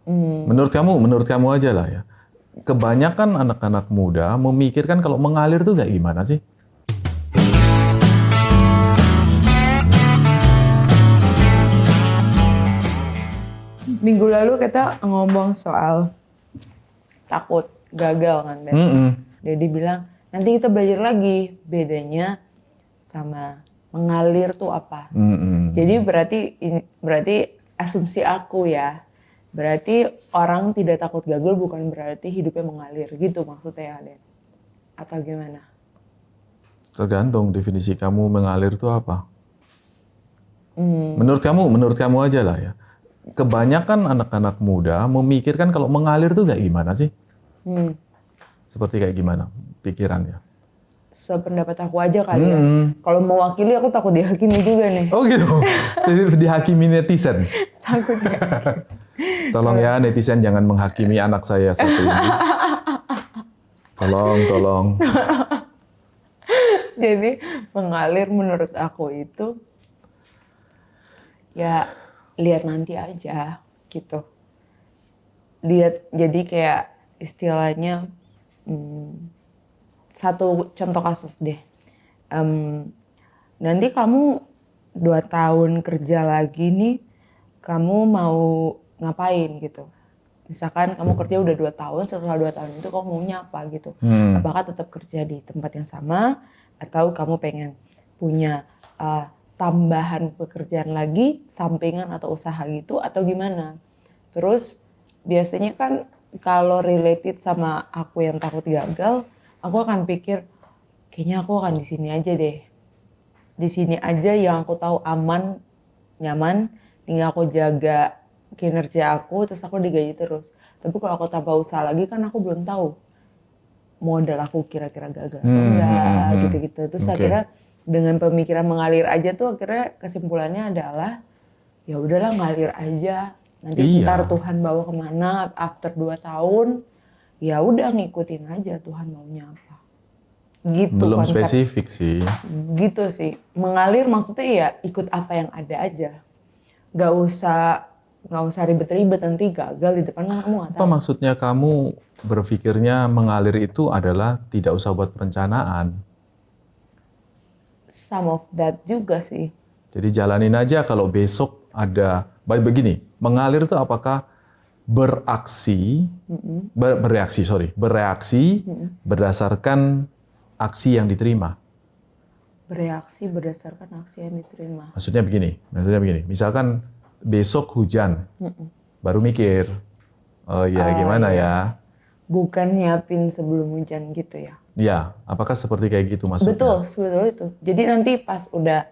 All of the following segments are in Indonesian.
Menurut kamu aja lah ya. Kebanyakan anak-anak muda memikirkan kalau mengalir tuh kayak gimana sih? Minggu lalu kita ngomong soal takut gagal kan, Ben. Jadi bilang nanti kita belajar lagi bedanya sama mengalir tuh apa. Jadi berarti asumsi aku ya, berarti orang tidak takut gagal bukan berarti hidupnya mengalir gitu maksudnya, Den. Atau gimana? Tergantung definisi kamu mengalir tuh apa. Menurut kamu aja lah ya. Kebanyakan anak-anak muda memikirkan kalau mengalir tuh kayak gimana sih? Seperti kayak gimana pikirannya? Sependapat aku aja kali ya. Kalau mewakili aku takut dihakimi juga nih. Oh gitu? Dihakimi netizen? Takut ya. Tolong ya netizen jangan menghakimi anak saya satu ini. Tolong. Jadi mengalir menurut aku itu ya lihat nanti aja gitu. Lihat, jadi kayak istilahnya satu contoh kasus deh. Nanti kamu 2 tahun kerja lagi nih, kamu mau ngapain gitu. Misalkan kamu kerja udah 2 tahun, setelah 2 tahun itu kamu maunya apa gitu. Apakah tetap kerja di tempat yang sama atau kamu pengen punya tambahan pekerjaan lagi, sampingan atau usaha gitu atau gimana. Terus biasanya kan kalau related sama aku yang takut gagal, aku akan pikir kayaknya aku akan di sini aja deh. Di sini aja yang aku tahu aman, nyaman, tinggal aku jaga kinerja aku terus aku digaji terus. Tapi kalau aku tambah usaha lagi kan aku belum tahu modal aku kira-kira gagal atau enggak gitu-gitu. Terus akhirnya dengan pemikiran mengalir aja tuh akhirnya kesimpulannya adalah ya udahlah ngalir aja. Nanti ntar Tuhan bawa kemana after 2 tahun ya udah ngikutin aja Tuhan maunya apa. Gitu belum konsep. spesifik sih. Gitu sih. Mengalir maksudnya ya ikut apa yang ada aja. Gak usah ribet-ribet nanti gagal di depan kan kamu gak tahu. Apa maksudnya kamu berpikirnya mengalir itu adalah tidak usah buat perencanaan? Some of that juga sih. Jadi jalanin aja kalau besok ada, baik begini, mengalir itu apakah bereaksi berdasarkan aksi yang diterima? Bereaksi berdasarkan aksi yang diterima. Maksudnya begini, misalkan besok hujan, baru mikir, oh ya gimana ya? Bukan nyiapin sebelum hujan gitu ya? Ya, apakah seperti kayak gitu maksudnya? Betul, sebetulnya itu. Jadi nanti pas udah,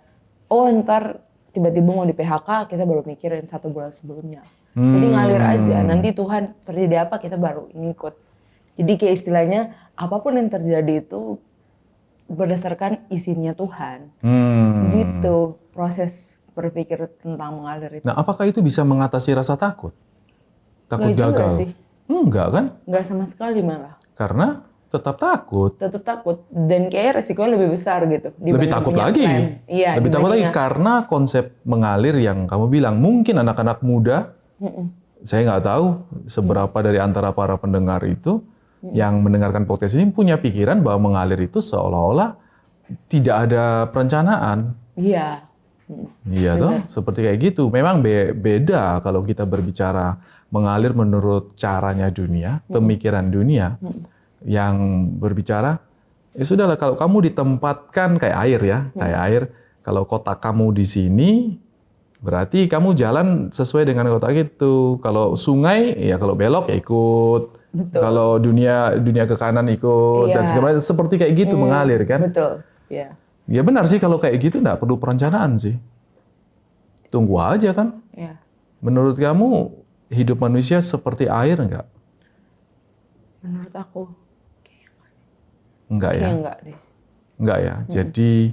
ntar tiba-tiba mau di PHK, kita baru mikirin 1 bulan sebelumnya. Jadi ngalir aja, nanti Tuhan terjadi apa kita baru ngikut. Jadi kayak istilahnya, apapun yang terjadi itu berdasarkan izinnya Tuhan. Gitu, proses berpikir tentang mengalir itu. Nah, apakah itu bisa mengatasi rasa takut? Takut Nggak juga gagal? sih. Enggak kan? Nggak sama sekali malah. Karena tetap takut. Tetap takut dan kayaknya resikonya lebih besar gitu. Lebih takut lagi. Iya, lebih takut lagi karena konsep mengalir yang kamu bilang. Mungkin anak-anak muda, saya nggak tahu seberapa dari antara para pendengar itu yang mendengarkan podcast ini punya pikiran bahwa mengalir itu seolah-olah tidak ada perencanaan. Iya. Iya toh, seperti kayak gitu. Memang beda kalau kita berbicara mengalir menurut caranya dunia, pemikiran dunia. Yang berbicara, ya sudahlah kalau kamu ditempatkan kayak air ya, kayak air. Kalau kotak kamu di sini, berarti kamu jalan sesuai dengan kotak itu. Kalau sungai, ya kalau belok ya ikut. Betul. Kalau dunia ke kanan ikut dan segala macam seperti kayak gitu mengalir kan? Betul. Iya. Ya benar sih kalau kayak gitu nggak perlu perencanaan sih. Tunggu aja kan. Iya. Menurut kamu hidup manusia seperti air nggak? Menurut aku enggak ya? Enggak deh. Enggak ya. Jadi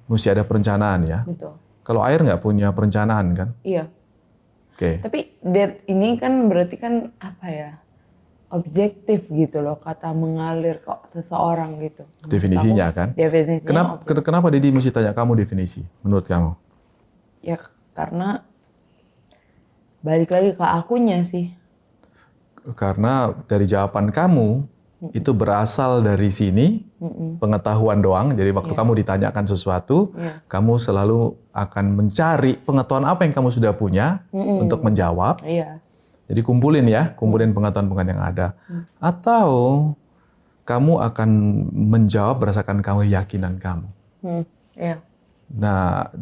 mesti ada perencanaan ya. Betul. Kalau air nggak punya perencanaan kan? Iya. Oke. Tapi ini kan berarti kan apa ya? Objektif gitu loh kata mengalir kok seseorang gitu. Definisinya kan? Definisinya. Kenapa Dedi mesti tanya kamu definisi menurut kamu? Ya karena balik lagi ke akunya sih. Karena dari jawaban kamu itu berasal dari sini, pengetahuan doang. Jadi waktu kamu ditanyakan sesuatu, kamu selalu akan mencari pengetahuan apa yang kamu sudah punya untuk menjawab. Iya. Jadi kumpulin pengetahuan-pengetahuan yang ada. Atau kamu akan menjawab berdasarkan keyakinan kamu. Iya. Nah,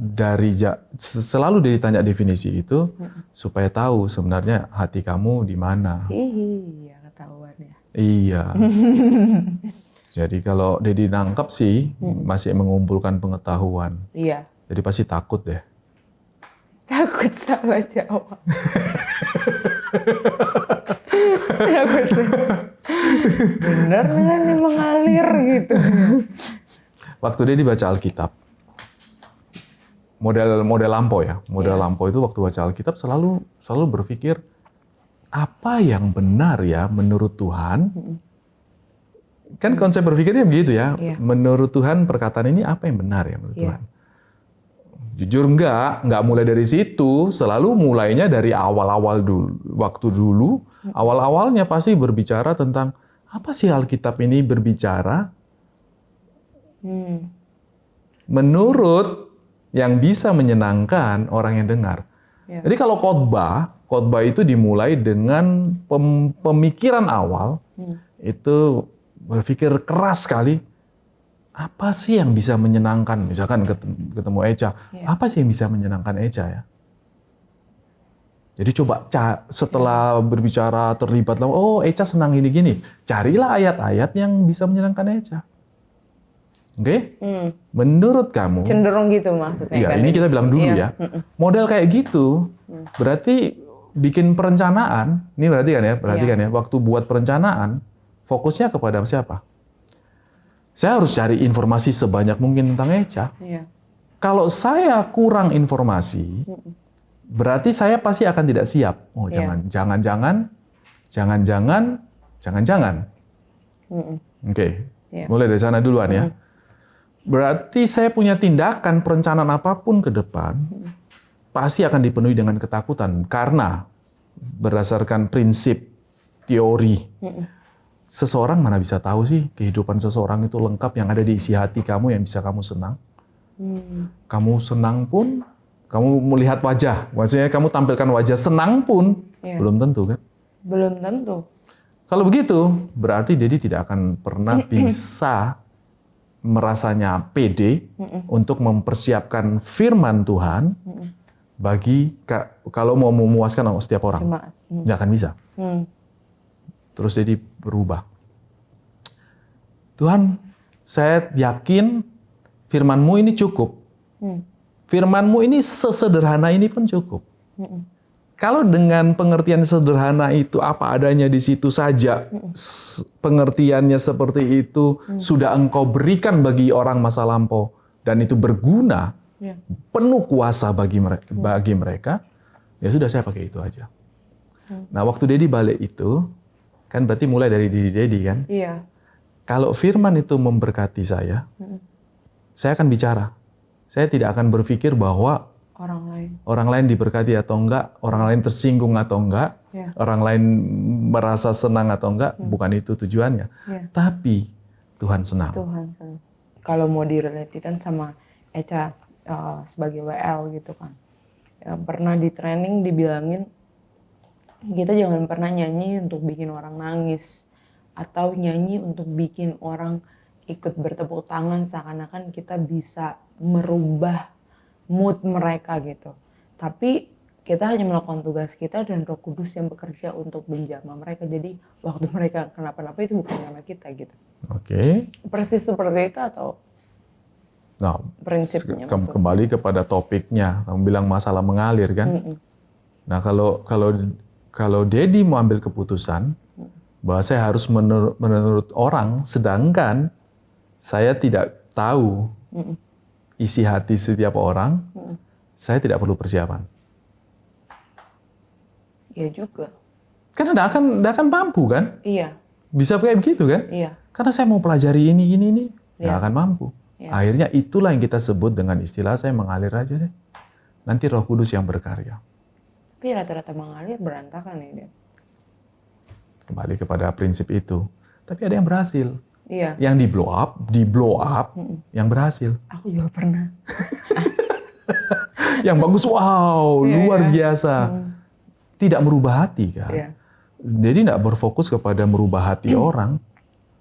selalu ditanya definisi itu supaya tahu sebenarnya hati kamu di mana. Iya, ketahuan ya. Iya. Jadi kalau Dedi nangkep sih masih mengumpulkan pengetahuan. Iya. Jadi pasti takut deh. Takut salah jawab. Takut bener nggak nih mengalir gitu. Waktu Dedi baca Alkitab, model lampau ya, lampau itu waktu baca Alkitab selalu berpikir apa yang benar ya menurut Tuhan. Kan konsep berpikirnya begitu ya. Menurut Tuhan perkataan ini apa yang benar ya menurut Tuhan. Jujur enggak mulai dari situ, selalu mulainya dari awal-awal dulu. Waktu dulu, awal-awalnya pasti berbicara tentang apa sih Alkitab ini berbicara menurut yang bisa menyenangkan orang yang dengar. Jadi kalau khotbah itu dimulai dengan pemikiran awal, itu berpikir keras sekali, apa sih yang bisa menyenangkan? Misalkan ketemu Echa, apa sih yang bisa menyenangkan Echa ya? Jadi coba setelah berbicara terlibat, oh Echa senang gini-gini, carilah ayat-ayat yang bisa menyenangkan Echa. Oke? Menurut kamu? Cenderung gitu maksudnya. Ya, ini kita bilang dulu ya. Model kayak gitu, berarti bikin perencanaan. Ini perhatikan ya. Waktu buat perencanaan, fokusnya kepada siapa? Saya harus cari informasi sebanyak mungkin tentang Echa. Kalau saya kurang informasi, berarti saya pasti akan tidak siap. Oh, jangan-jangan. Oke, mulai dari sana duluan ya. Berarti saya punya tindakan perencanaan apapun ke depan, pasti akan dipenuhi dengan ketakutan. Karena berdasarkan prinsip teori, seseorang mana bisa tahu sih kehidupan seseorang itu lengkap yang ada di isi hati kamu yang bisa kamu senang. Kamu senang pun, kamu melihat wajah. Maksudnya kamu tampilkan wajah senang pun, belum tentu kan? Belum tentu. Kalau begitu, berarti Dedi tidak akan pernah bisa merasanya pede untuk mempersiapkan firman Tuhan bagi kalau mau memuaskan setiap orang. Nggak akan bisa. Terus Dedi berubah. Tuhan, saya yakin firman-Mu ini cukup. Firman-Mu ini sesederhana ini pun cukup. Kalau dengan pengertian sederhana itu apa adanya di situ saja, pengertiannya seperti itu sudah Engkau berikan bagi orang masa lampau dan itu berguna, penuh kuasa bagi mereka, ya sudah saya pakai itu aja. Nah waktu Dedi balik itu, kan berarti mulai dari diri Dedi kan? Iya. Kalau firman itu memberkati saya akan bicara. Saya tidak akan berpikir bahwa orang lain diberkati atau enggak, orang lain tersinggung atau enggak, orang lain merasa senang atau enggak, bukan itu tujuannya. Tapi Tuhan senang. Kalau mau direlatikan sama Echa sebagai WL gitu kan. Pernah di training dibilangin, kita jangan pernah nyanyi untuk bikin orang nangis. Atau nyanyi untuk bikin orang ikut bertepuk tangan seakan-akan kita bisa merubah mood mereka gitu. Tapi kita hanya melakukan tugas kita dan Roh Kudus yang bekerja untuk menjamah mereka. Jadi waktu mereka kenapa-napa itu bukan karena kita gitu. Oke. Persis seperti itu atau prinsipnya? Kembali kepada topiknya. Kamu bilang masalah mengalir kan? Nah kalau Dedi mau ambil keputusan bahwa saya harus menurut orang, sedangkan saya tidak tahu isi hati setiap orang, saya tidak perlu persiapan. Iya juga. Karena tidak akan mampu kan? Iya. Bisa kayak begitu kan? Iya. Karena saya mau pelajari ini, nggak akan mampu. Akhirnya itulah yang kita sebut dengan istilah saya mengalir aja deh. Nanti Roh Kudus yang berkarya. Tapi rata-rata mengalir berantakan ya, Dad. kembali kepada prinsip itu. Tapi ada yang berhasil. Iya. Yang di blow up, yang berhasil. Aku juga pernah. Yang bagus, wow, Iya, luar iya. biasa. Tidak merubah hati kan. Iya. Jadi tidak berfokus kepada merubah hati orang.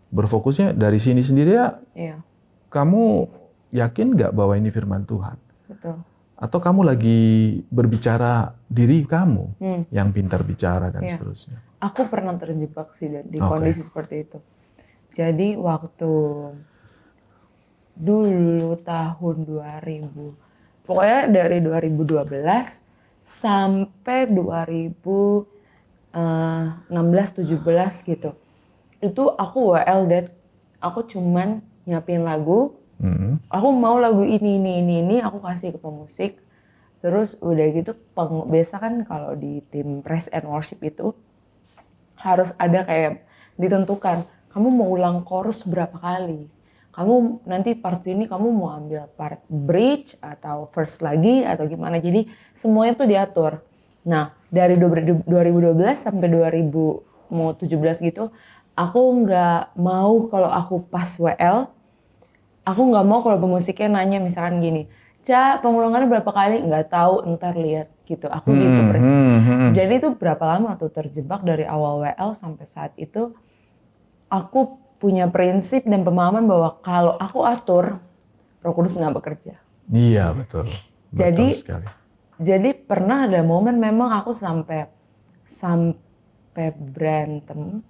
Berfokusnya dari sini sendiri ya, Iya. kamu yakin nggak bahwa ini firman Tuhan? Betul. Atau kamu lagi berbicara diri kamu yang pintar bicara dan Iya. seterusnya. Aku pernah terjebak sih di Oke. kondisi seperti itu. Jadi waktu dulu tahun 2000, pokoknya dari 2012 sampai 2016-17 gitu. Itu aku WL Dad, aku cuman nyiapin lagu. Aku mau lagu ini, aku kasih ke pemusik. Terus udah gitu, biasa kan kalau di tim praise and worship itu harus ada kayak ditentukan, kamu mau ulang chorus berapa kali. Kamu nanti part ini kamu mau ambil part bridge atau verse lagi atau gimana. Jadi semuanya tuh diatur. Nah, dari 2012 sampai 2017 gitu, aku nggak mau kalau aku pas WL, aku nggak mau kalau pemusiknya nanya misalkan gini, Ca, pengulangannya berapa kali? Nggak tahu, ntar lihat gitu. Aku gitu. Jadi itu berapa lama tuh terjebak dari awal WL sampai saat itu. Aku punya prinsip dan pemahaman bahwa kalau aku atur, Roh Kudus nggak bekerja. Iya, betul. Betul sekali. Jadi pernah ada momen memang aku sampai berantem.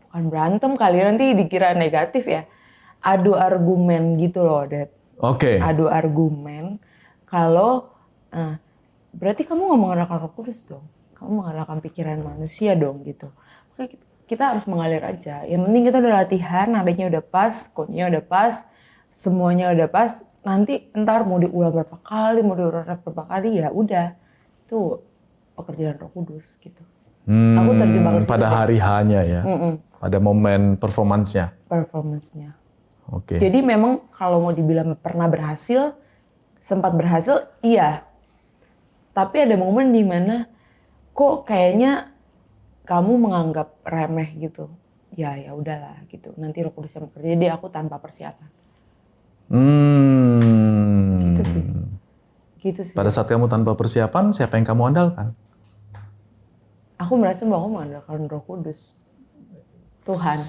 Bukan berantem kali, nanti dikira negatif ya. Adu argumen gitu loh, Dad. Oke. Adu argumen kalau berarti kamu nggak mengandalkan Roh Kudus dong. Kamu mengandalkan pikiran manusia dong gitu. Oke, kita harus mengalir aja. Yang penting kita udah latihan, nadanya udah pas, chordnya udah pas, semuanya udah pas. Nanti entar mau diulang berapa kali, mau diulang berapa kali, ya udah. Itu pekerjaan Roh Kudus gitu. Aku terjebak di situ. Pada hari hanya ya. Pada momen performance-nya. Performance-nya. Oke. Jadi memang kalau mau dibilang pernah berhasil, sempat berhasil, iya. Tapi ada momen di mana kok kayaknya kamu menganggap remeh gitu. Ya udahlah gitu. Nanti Roh Kudus yang bekerja. Jadi aku tanpa persiapan. Gitu sih. Pada saat kamu tanpa persiapan, siapa yang kamu andalkan? Aku merasa bahwa aku mengandalkan Roh Kudus. Tuhan.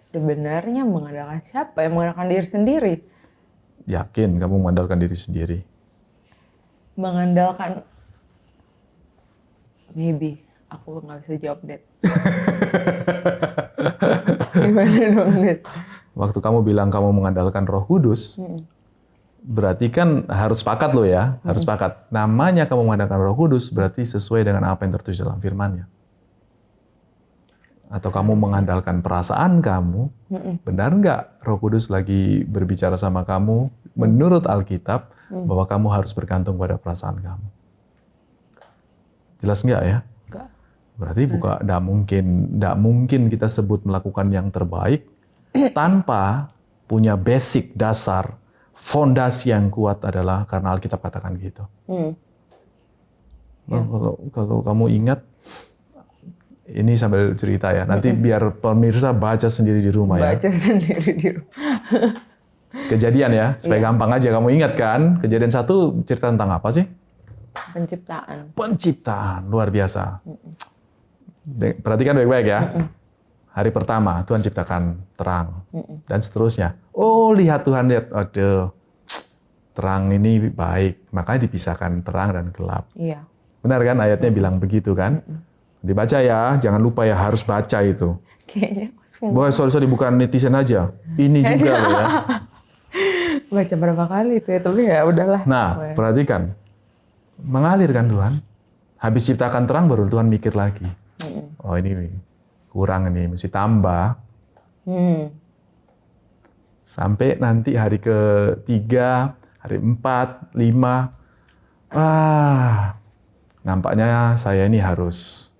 Sebenarnya mengandalkan siapa? Yang mengandalkan diri sendiri. Yakin kamu mengandalkan diri sendiri? Mengandalkan, maybe. Aku nggak bisa jawab, Dad. Gimana dong, Dad? Waktu kamu bilang kamu mengandalkan Roh Kudus, berarti kan harus sepakat loh ya, harus sepakat. Namanya kamu mengandalkan Roh Kudus berarti sesuai dengan apa yang tertulis dalam firman-Nya. Atau kamu mengandalkan perasaan kamu, benar nggak Roh Kudus lagi berbicara sama kamu menurut Alkitab bahwa kamu harus bergantung pada perasaan kamu? Jelas nggak ya? Enggak. Berarti nggak mungkin kita sebut melakukan yang terbaik tanpa punya basic dasar, fondasi yang kuat adalah karena Alkitab katakan gitu. Kalau kamu ingat, ini sambil cerita ya, nanti biar pemirsa baca sendiri di rumah ya. Baca sendiri di rumah. Kejadian ya, supaya gampang aja kamu ingat kan. Kejadian 1 cerita tentang apa sih? Penciptaan. Penciptaan, luar biasa. Perhatikan baik-baik ya. Hari pertama Tuhan ciptakan terang dan seterusnya. Oh lihat Tuhan, lihat, aduh, terang ini baik, makanya dipisahkan terang dan gelap. Iya. Benar kan ayatnya bilang begitu kan? Dibaca ya, jangan lupa ya harus baca itu. Kayaknya Boy, sorry bukan netizen aja, ini juga loh ya. baca berapa kali itu ya, tapi ya udahlah. Nah, perhatikan, mengalir kan Tuhan. Habis ciptakan terang baru Tuhan mikir lagi. Oh ini kurang ini, mesti tambah. Sampai nanti hari ke-3, hari 4, 5, nampaknya saya ini harus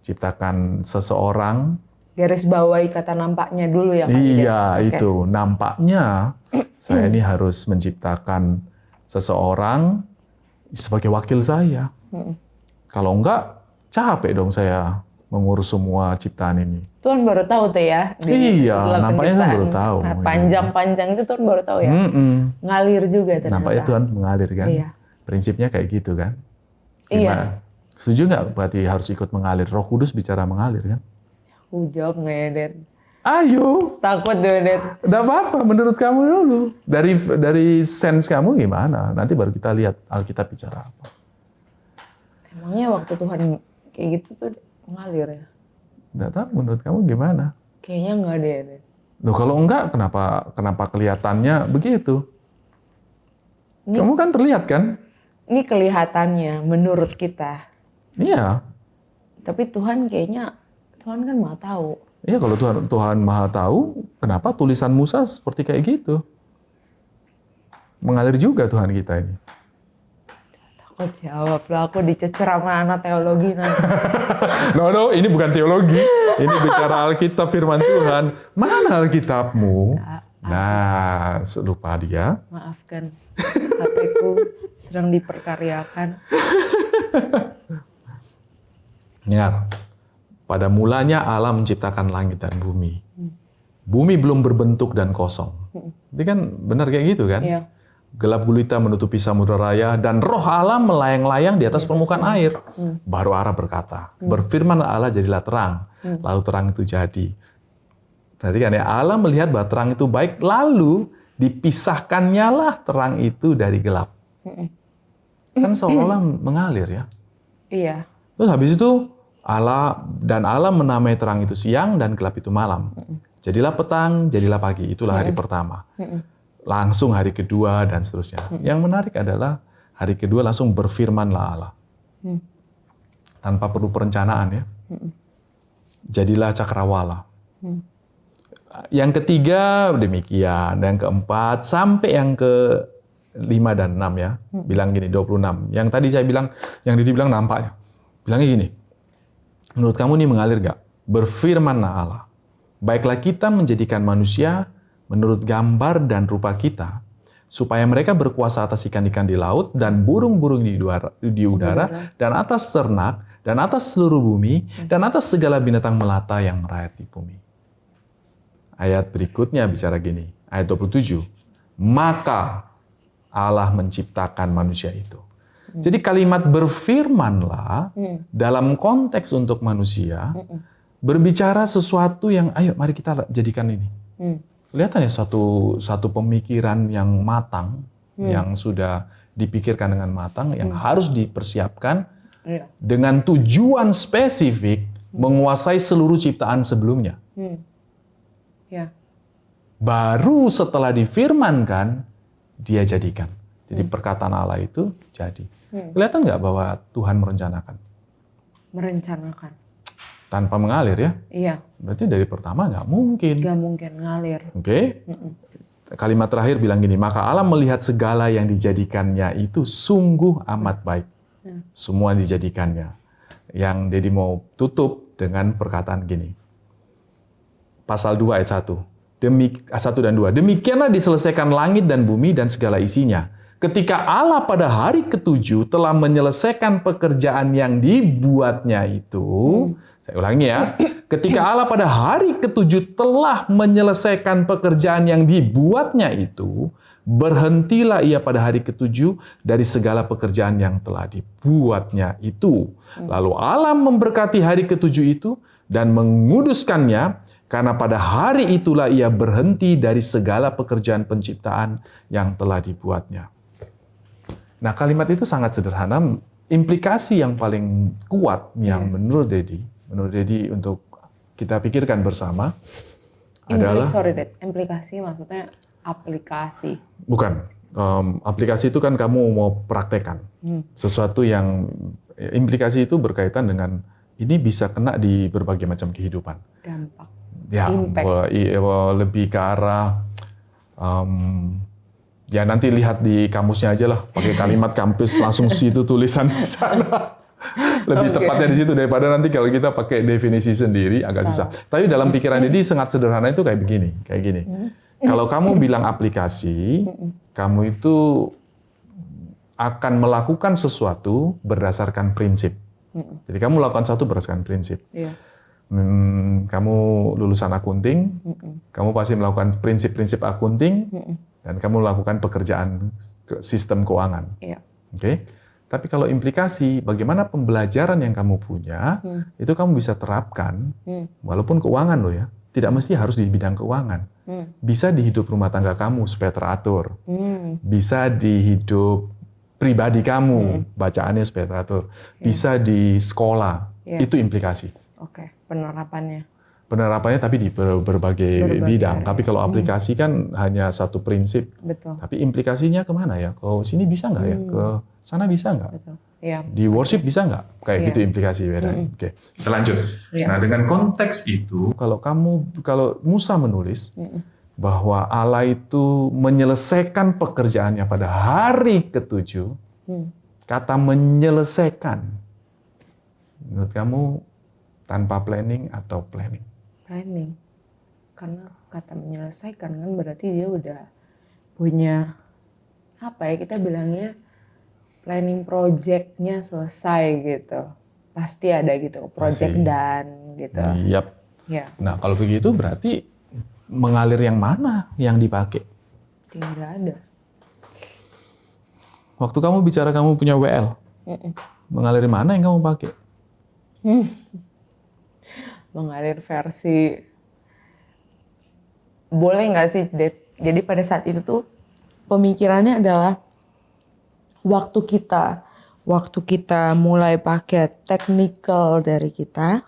ciptakan seseorang. Garis bawahi kata nampaknya dulu ya. Iya, itu nampaknya saya ini harus menciptakan seseorang sebagai wakil saya. Kalau enggak, capek dong saya mengurus semua ciptaan ini. Tuhan baru tahu tuh ya. Iya, setelah nampaknya Tuhan baru tahu. Nah, panjang-panjang itu Tuhan baru tahu ya. Ngalir juga ternyata. Nampaknya Tuhan mengalir kan. Iya. Prinsipnya kayak gitu kan. Iya. Setuju nggak berarti harus ikut mengalir? Roh Kudus bicara mengalir kan? Aku jawab nggak ya, Det? Ayo. Takut deh, Det. Nggak apa-apa, menurut kamu dulu. Dari sense kamu gimana? Nanti baru kita lihat Alkitab bicara apa. Emangnya waktu Tuhan kayak gitu tuh mengalir ya? Nggak tahu, menurut kamu gimana? Kayaknya nggak deh, Det. Loh, kalau enggak, kenapa kelihatannya begitu? Kamu kan terlihat kan? Ini kelihatannya menurut kita. Iya. Tapi Tuhan kan Maha tahu. Iya, kalau Tuhan Maha tahu, kenapa tulisan Musa seperti kayak gitu? Mengalir juga Tuhan kita ini. Aku jawab lah, aku dicecer sama anak teologi nanti. No, ini bukan teologi. Ini bicara Alkitab, firman Tuhan. Mana Alkitabmu? Nah, lupa dia. Maafkan, HP-ku sedang diperkaryakan. Dengar, pada mulanya Allah menciptakan langit dan bumi. Bumi belum berbentuk dan kosong. Itu kan benar kayak gitu kan? Iya. Gelap gulita menutupi samudera raya dan roh Allah melayang-layang di atas permukaan air. Baru Allah berkata, berfirman Allah jadilah terang. Lalu terang itu jadi. Perhatikan ya, Allah melihat bahwa terang itu baik, lalu dipisahkannya lah terang itu dari gelap. Kan seolah-olah mengalir ya. Iya. Terus habis itu Allah menamai terang itu siang dan gelap itu malam. Jadilah petang, jadilah pagi. Itulah hari pertama. Langsung hari kedua dan seterusnya. Yang menarik adalah hari kedua langsung berfirmanlah Allah. Tanpa perlu perencanaan ya. Jadilah cakrawala. Yang ketiga demikian, yang keempat sampai yang ke-5 dan 6 ya. Bilang gini 26. Yang tadi saya bilang, yang Didi bilang nampaknya. Bilangnya gini. Menurut kamu ini mengalir gak? Berfirmanlah Allah. Baiklah kita menjadikan manusia menurut gambar dan rupa kita, supaya mereka berkuasa atas ikan-ikan di laut dan burung-burung di udara dan atas ternak dan atas seluruh bumi dan atas segala binatang melata yang merayap di bumi. Ayat berikutnya bicara gini, ayat 27. Maka Allah menciptakan manusia itu. Jadi kalimat berfirmanlah dalam konteks untuk manusia berbicara sesuatu yang ayo mari kita jadikan ini. Kelihatan ya satu pemikiran yang matang, yang sudah dipikirkan dengan matang, yang harus dipersiapkan dengan tujuan spesifik menguasai seluruh ciptaan sebelumnya. Ya. Baru setelah difirmankan, dia jadikan. Jadi perkataan Allah itu jadi. Kelihatan nggak bahwa Tuhan merencanakan? Merencanakan. Tanpa mengalir ya? Iya. Berarti dari pertama nggak mungkin. Nggak mungkin ngalir. Oke? Kalimat terakhir bilang gini, maka Allah melihat segala yang dijadikannya itu sungguh amat baik. Semua dijadikannya. Yang Dedi mau tutup dengan perkataan gini. Pasal 2 ayat 1. 1 dan 2. Demikianlah diselesaikan langit dan bumi dan segala isinya. Ketika Allah pada hari ke-7 telah menyelesaikan pekerjaan yang dibuatnya itu, saya ulangi ya, ketika Allah pada hari ke-7 telah menyelesaikan pekerjaan yang dibuatnya itu, berhentilah ia pada hari ke-7 dari segala pekerjaan yang telah dibuatnya itu. Lalu Allah memberkati hari ke-7 itu dan menguduskannya, karena pada hari itulah ia berhenti dari segala pekerjaan penciptaan yang telah dibuatnya. Nah, kalimat itu sangat sederhana. Implikasi yang paling kuat yang menurut Dedi untuk kita pikirkan bersama adalah... implikasi maksudnya aplikasi. Bukan. Aplikasi itu kan kamu mau praktekkan. Sesuatu yang... Implikasi itu berkaitan dengan ini bisa kena di berbagai macam kehidupan. Dampak. Ya, Impact. Lebih ke arah... ya nanti lihat di kamusnya aja lah, pakai kalimat kampus langsung situ tulisan di sana. Lebih tepatnya di situ daripada nanti kalau kita pakai definisi sendiri agak susah. Tapi dalam pikiran Dedi sangat sederhana itu kayak gini. Kalau kamu bilang aplikasi, kamu itu akan melakukan sesuatu berdasarkan prinsip. Jadi kamu lakukan satu berdasarkan prinsip. Iya. Kamu lulusan akunting, kamu pasti melakukan prinsip-prinsip akunting, dan kamu lakukan pekerjaan sistem keuangan. Iya. Oke? Tapi kalau implikasi, bagaimana pembelajaran yang kamu punya, itu kamu bisa terapkan, walaupun keuangan loh ya, tidak mesti harus di bidang keuangan. Bisa di hidup rumah tangga kamu supaya teratur. Bisa di hidup pribadi kamu, bacaannya supaya teratur. Bisa di sekolah, itu implikasi. Oke, penerapannya. Penerapannya tapi di berbagai bidang. area. Tapi kalau aplikasi kan hanya satu prinsip. Betul. Tapi implikasinya kemana ya? Ke sini bisa nggak ya? Ke sana bisa nggak? Betul. Iya. Di worship bisa nggak? Kayak gitu implikasi beda. Oke, kita lanjut. Nah, dengan konteks itu, kalau Musa menulis bahwa Allah itu menyelesaikan pekerjaannya pada hari ke-7, kata menyelesaikan, menurut kamu tanpa planning atau planning? Planning. Karena kata menyelesaikan kan berarti dia udah punya apa ya, kita bilangnya planning project-nya selesai gitu. Pasti ada gitu, project done gitu. Yap. Ya, Nah, kalau begitu berarti mengalir yang mana yang dipakai? tidak ada. Waktu kamu bicara kamu punya WL, mengalir mana yang kamu pakai? Mengalir versi, boleh nggak sih, Dad? Jadi pada saat itu tuh pemikirannya adalah waktu kita mulai pakai technical dari kita,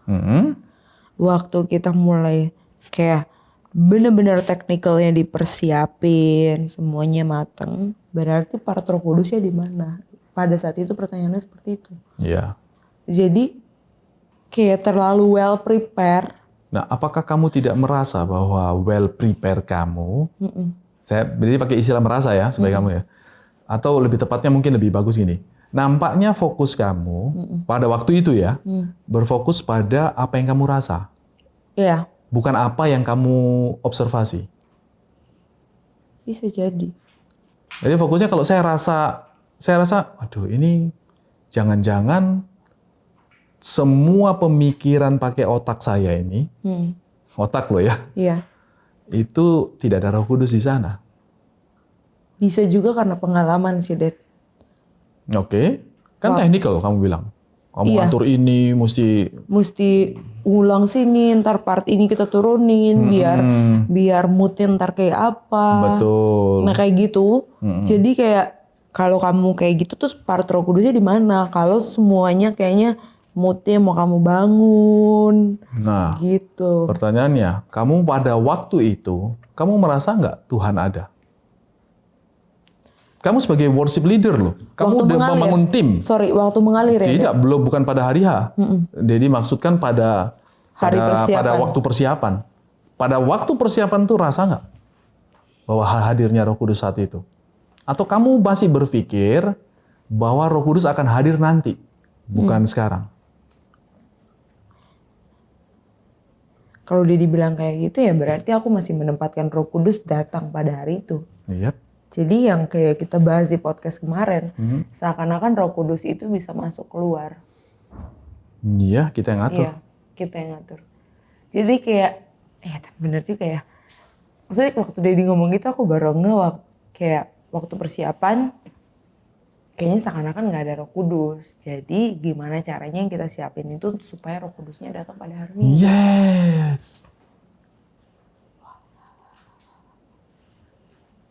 waktu kita mulai kayak bener-bener technicalnya dipersiapin, semuanya mateng, berarti part Roh Kudusnya di mana? Pada saat itu pertanyaannya seperti itu. Iya. Jadi kayak terlalu well prepare. Nah, apakah kamu tidak merasa bahwa well prepare kamu? Saya jadi pakai istilah merasa ya supaya kamu ya. Atau lebih tepatnya mungkin lebih bagus gini. Nampaknya fokus kamu pada waktu itu ya, berfokus pada apa yang kamu rasa. Iya. Bukan apa yang kamu observasi. Bisa jadi. Jadi fokusnya kalau saya rasa, aduh ini jangan-jangan semua pemikiran pakai otak saya ini, otak loh ya, Iya. itu tidak ada Roh Kudus di sana. Bisa juga karena pengalaman sih, Dad. Oke, kan technical kamu bilang. Kamu Iya. atur ini, Mesti ulang sini, ntar part ini kita turunin, biar moodnya ntar kayak apa. betul. Nah kayak gitu. Jadi kayak kalau kamu kayak gitu terus part Roh Kudusnya di mana? Kalau semuanya kayaknya moodnya mau kamu bangun. Nah, Gitu. pertanyaannya, kamu pada waktu itu, kamu merasa nggak Tuhan ada? Kamu sebagai worship leader loh, kamu udah membangun tim. Sorry, waktu mengalir ya? Tidak, bukan pada hari H. Jadi maksudkan pada waktu persiapan. Pada waktu persiapan tuh rasa nggak bahwa hadirnya Roh Kudus saat itu? Atau kamu masih berpikir bahwa Roh Kudus akan hadir nanti, bukan sekarang? Kalau dia dibilang kayak gitu ya berarti aku masih menempatkan Roh Kudus datang pada hari itu. Iya. Jadi yang kayak kita bahas di podcast kemarin, seakan-akan Roh Kudus itu bisa masuk keluar. Iya, kita yang ngatur. Iya, kita yang ngatur. Jadi kayak, bener juga ya. Maksudnya waktu Dedi ngomong gitu aku baru kayak waktu persiapan, kayaknya seakan-akan nggak ada Roh Kudus. Jadi gimana caranya yang kita siapin itu supaya Roh Kudusnya datang pada hari Minggu. Yes.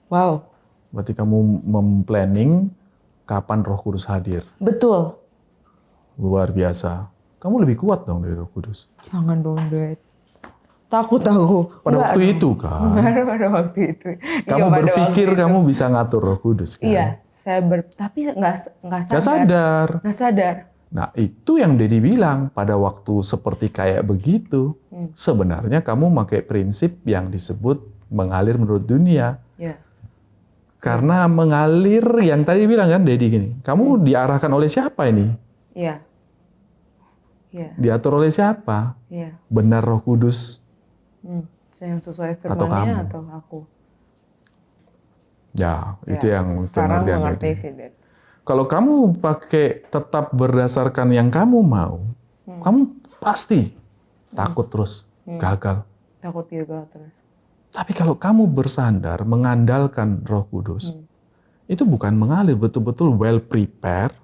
Wow. Berarti kamu memplanning kapan Roh Kudus hadir. Betul. Luar biasa. Kamu lebih kuat dong dari Roh Kudus. Jangan dong, Dad. Takut aku. Pada waktu itu kan. Pada waktu itu. Kamu berpikir kamu bisa ngatur Roh Kudus kan? Iya, tapi nggak Nggak sadar. Nggak sadar. Nah itu yang Dedi bilang pada waktu seperti kayak begitu. Sebenarnya kamu pakai prinsip yang disebut mengalir menurut dunia. Iya. Karena mengalir yang tadi bilang kan Dedi gini. Kamu diarahkan oleh siapa ini? Iya. Iya. Diatur oleh siapa? Iya. Benar Roh Kudus Yang sesuai Atau firman-Nya kamu? atau aku? ya itu yang Sekarang pengertian mengerti Dedi. sih, Dad. Kalau kamu pakai tetap berdasarkan yang kamu mau, kamu pasti takut terus, gagal. Takut gagal terus. Tapi kalau kamu bersandar, mengandalkan Roh Kudus, itu bukan mengalir, betul-betul well prepared,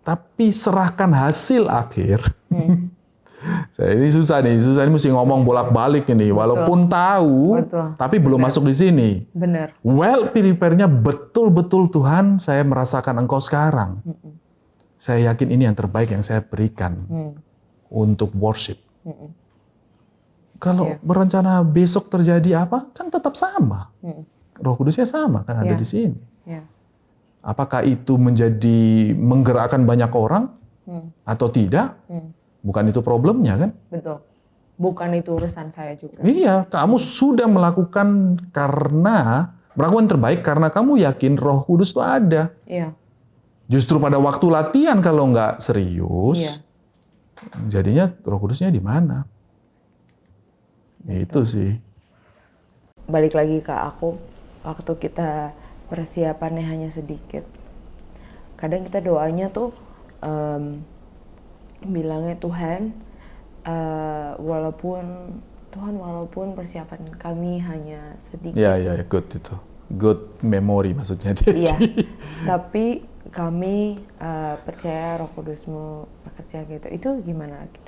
tapi serahkan hasil akhir. Saya ini susah nih mesti ngomong bolak-balik ini, walaupun tahu, tapi belum masuk di sini. Benar. Well prepare-nya betul-betul Tuhan, saya merasakan Engkau sekarang. Saya yakin ini yang terbaik yang saya berikan untuk worship. Kalau berencana besok terjadi apa, kan tetap sama. Roh Kudusnya sama, kan ada di sini. Apakah itu menjadi menggerakkan banyak orang atau tidak? Bukan itu problemnya kan? Betul. Bukan itu urusan saya juga. Iya, kamu sudah melakukan yang terbaik karena kamu yakin Roh Kudus itu ada. Iya. Justru pada waktu latihan kalau nggak serius, jadinya Roh Kudusnya di mana? Itu sih. Balik lagi ke aku, waktu kita persiapannya hanya sedikit. Kadang kita doanya tuh bilangnya Tuhan, walaupun persiapan kami hanya sedikit. Iya, good itu. Good memory maksudnya dia. Iya, tapi kami percaya Roh Kudusmu bekerja gitu. Itu gimana gitu?